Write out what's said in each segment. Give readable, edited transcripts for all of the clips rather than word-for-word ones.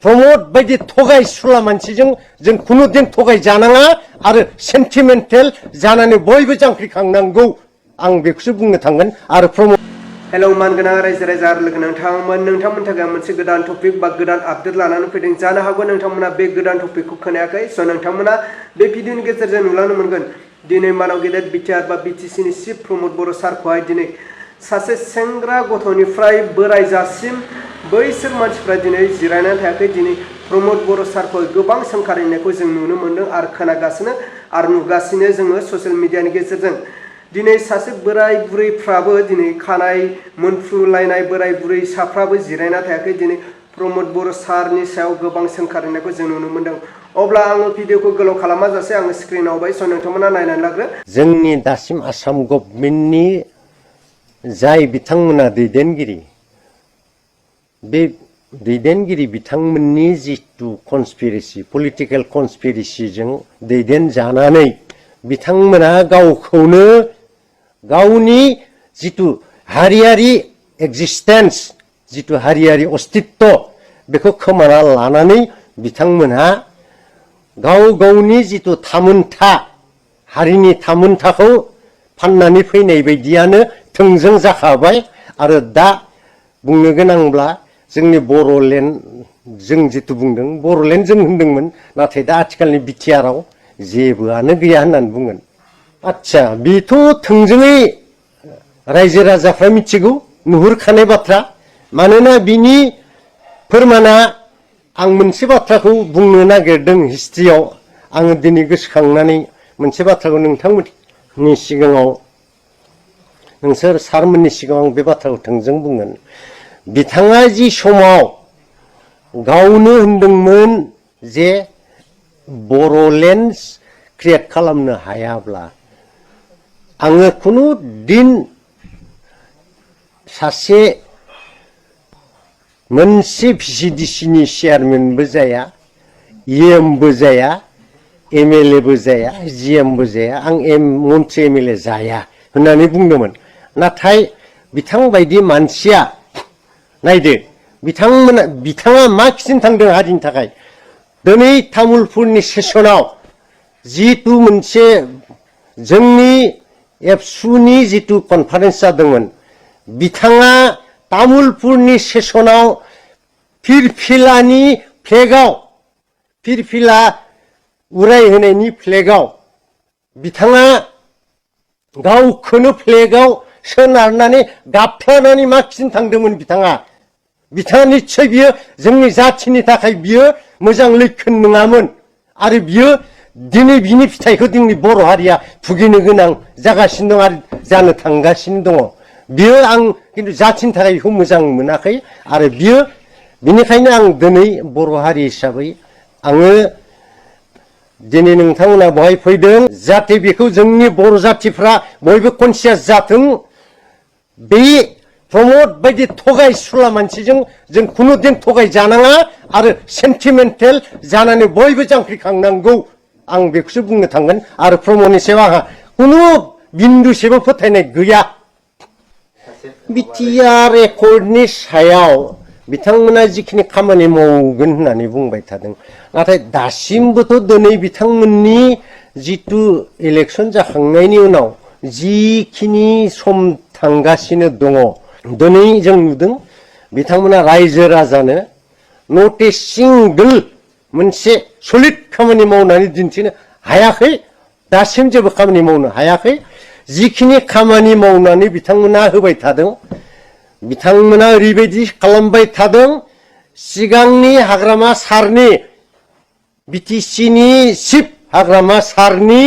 प्रमोद बायदि थगायसुला मानसिजों जों खुनुदिन थगाय जानाङा आरो सेन्टिमेन्टेल जानानै बयबो जांख्रिखांनांगौ आं बेखौसो बुंनो थांगोन आरो प्रमोद हेलौ मानगोनां रायजो राजा आरो लोगो नोंथांमोन थाखाय मोनसे गोदान टपिक बा गोदान आपडेट लानानै फैदों जानो हागौ नोंथांमोना बे गोदान टपिकखौ खोनायाखै स' नोंथांमोना बे भिडिअनि गेजेरजों नुलांनो मोनगोन दिनै मानाव गेदेर बिटिआर बा बिटिसिनि चिफ प्रमोद बर' सारखौहाय दिनै सासे सेंग्रा गथ'निफ्राय बोराय जासिम बैसोर मानसिफ्रा दिनै जिरायनानै थायाखै दिनै प्रमोद बर' सारखौ गोबां सोंखारिनायखौ जों नुनो मोन्दों आरो खोनागासिनो आरो नुगासिनो जोङो ससियेल मिडियानि गेजेरजों दिनै सासे बोराय बुरैफ्राबो दिनै खानाय मोनफ्रुलायनाय बोराय बुरैसाफ्राबो जिरायना थायाखै दिनै प्रमोद बर' सारनि सायाव गोबां सोंखारिनायखौ जों नुनो मोन्दों अब्ला आङो भिडिअखौ गोलाव खालामाजासे आङो स्क्रिनाव होबाय स' नोंथांमोना नायनानै लाग्रो जोंनि दासिम आसाम गभर्नमेन्टनि जाय बिथांमोना दैदेनगिरि बे दैदेनगिरि बिथांमोननि जितु कनस्पिरेसि पलिटिकेल कनस्पिरेसिजों दैदेनजानानै बिथांमोना गावखौनो गावनि जितु हारियारि एक्जिस्टेन्स जितु हारियारि अस्तित्व बेखौ खोमाना लानानै बिथांमोनहा गाव गावनि जितु थामोनथा हारिनि थामोनथाखौ फाननानै फैनाय बायदियानो थोंजों जाखाबाय आरो दा बुंनो गोनांब्ला जोंनि बर'लेण्ड जों जितु बुंदों बर'लेण्ड जों होनदोंमोन नाथाय दा आथिखालनि बिटिआरआव जेबोआनो गैया होननानै बुंगोन आच्छा बेथ' थोंजोङै रायजो राजाफ्रा मिथिगौ नुहुरखानाय बाथ्रा मानोना बिनि फोरमाना आं मोनसे बाथ्राखौ बुंनो नागिरदों हिस्ट्रियाव आङो दिनै गोसोखांनानै मोनसे बाथ्राखौ नोंथांमोननि सिगाङाव नोंसोर सारमोननि सिगाङाव आं बे बाथ्राखौ थोंजों बुंगोन बिथाङा जि समाव गावनो होनदोंमोन जे बर'लेण्ड क्रिएट खालामनो हायाब्ला आङो खुनु दिन सासे मोनसे भिसिडिसिनि चेयारमेनबो जाया इएमबो जाया एमएलएबो जाया जिएमबो जाया आं मन्त्रि एमएलए जाया होननानै बुंदोंमोन नाथाय बिथांबायदि मानसिया नायदो बिथाङा मा खिथिनो थांदों हारिनि थाखाय दिनै तामुलपुरनि सेसनाव जितु मोनसे जोंनि एबसुनि जितु कनफारेन्स जादोंमोन बिथाङा तामुलपुरनि सेसनाव फिरफिलानि फ्लेगाव फिरफिला उरायहोनायनि फ्लेगाव बिथाङा गावखौनो फ्लेगाव सोनारनानै गाबफ्लानानै मा खिथिनो थांदोंमोन बिथाङा निस्सय बियो जोंनि जाथिनि थाखाय बियो मोजां लैखोन नङामोन आरो बियो दिनै बिनि फिथाइखौ जोंनि बर' हारिया भुगिनो गोनां जागासिनो दं आरो जानो थांगासिनो दङ बियो आं खिन्थु जाथिनि थाखाय बेखौ मोजां मोनाखै आरो बियो बिनिखायनो आं दिनै बर' हारि हिसाबै आङो दिनै नोंथांमोना बहाय फैदों जाहाथे बेखौ जोंनि बर' जाथिफ्रा बयबो कनसियास जाथों बे प्रमोद बायदि थगायसुला मानसिजों जों खुनुदिन थगाय जानाङा आरो सेन्टिमेन्टेल जानानै बयबो जांख्रिखांनांगौ आं बेखौसो बुंनो थांगोन आरो प्रमोदनि सायाव आंहा खुनु बिन्दुसेबो फोथायनाय गैया बिटिआर एकर्डनि सायाव बिथांमोना जिखिनि खामानि मावगोन होननानै बुंबाय थादों नाथाय दासिमबोथ' दिनै बिथांमोननि जितु इलेक्सन जाखांनायनि उनाव जिखिनि सम थांगासिनो दङ दिनै जों नुदों बिथांमोना रायजो राजानो नट ए सिंगोल मोनसे सलिड खामानि मावनानै दिन्थिनो हायाखै दासिम जेबो खामानि मावनो हायाखै जिखिनि खामानि मावनानै बिथांमोना होबाय थादों बिथांमोना ओरैबायदि खालामबाय थादों सिगांनि हाग्रामा सारनि बिटिसिनि चिफ हाग्रामा सारनि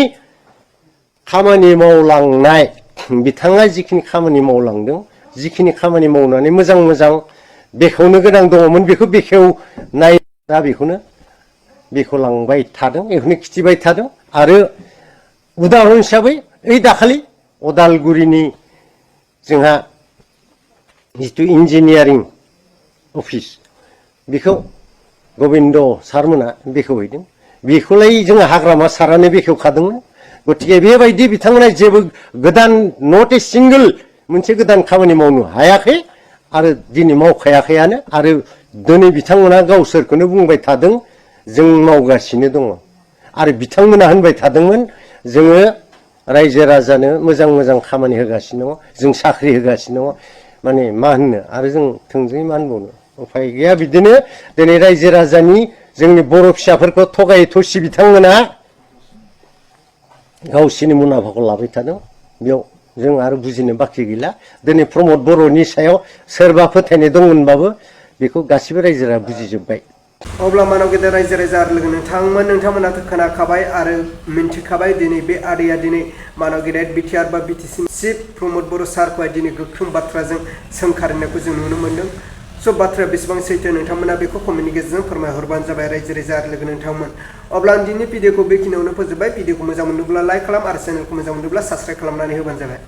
खामानि मावलांनाय बिथाङा जिखिनि खामानि मावलांदों जिखिनि खामानि मावनानै मोजां बेखेवनो गोनां दङमोन बेखौ बेखेवनाय दा बेखौनो बेखेवलांबाय थादों बेखौनो खिथिबाय थादों आरो उदाहरन हिसाबै ओइ दाखालि अदालगुरिनि जोंहा जितु इन्जिनियारिं अफिस बेखौ गबिन्द सारमोना बेखेवहैदों बेखौलाय जोंहा हाग्रामा सारानो बेखेवखादोंमोन गतिके बेबायदि बिथांमोना जेबो गोदान नट ए सिंगोल मोनसे गोदान खामानि मावनो हायाखै आरो दिनै मावखायाखैयानो आरो दिनै बिथांमोना गावसोरखौनो बुंबाय थादों जों मावगासिनो दङ आरो बिथांमोना होनबाय थादोंमोन जोङो रायजो राजानो मोजां मोजां खामानि होगासिनो दङ जों साख्रि होगासिनो दङ माने मा होननो आरो जों थोंजोङै मा होनबावनो उफाय गैया बिदिनो दिनै रायजो राजानि जोंनि बर' फिसाफोरखौ थगाय थसि बिथांमोना गावसिनि मुलाम्फाखौ लाबाय थादों बेयाव जों आरो बुजिनो बाखि गैला दिनै प्रमद बर'नि सायाव सोरबा फोथायनाय दंमोनबाबो बेखौ गासिबो रायजोआ बुजिजोब्बाय अब्ला मानव गेदेर रायजो राजा आरो लोगो नोंथांमोनाथ' खोनाखाबाय आरो मिन्थिखाबाय दिनै बे आदैया दिनै मानव गेदेर बिटिआर बा बिटिसि चिफ प्रमद बर' सारखौहाय दिनै गोख्रों बाथ्राजों सोंखारिनायखौ जों नुनो मोन्दों सब बाथ्राया बेसेबां सैथो नोंथांमोना बेखौ कमेन्टनि गेजेरजों फोरमायहरबानो जाबाय रायजो राजा आरो लोगो नोंथांमोन अब्ला आं दिनै भिडिअखौ बेखिनियावनो फोजोबबाय भिडिअखौ मोजां मोनोब्ला लाइक खालाम आरो चेनेलखौ मोजां मोनोब्ला साबस्क्राइब खालामनानै होबानो जाबाय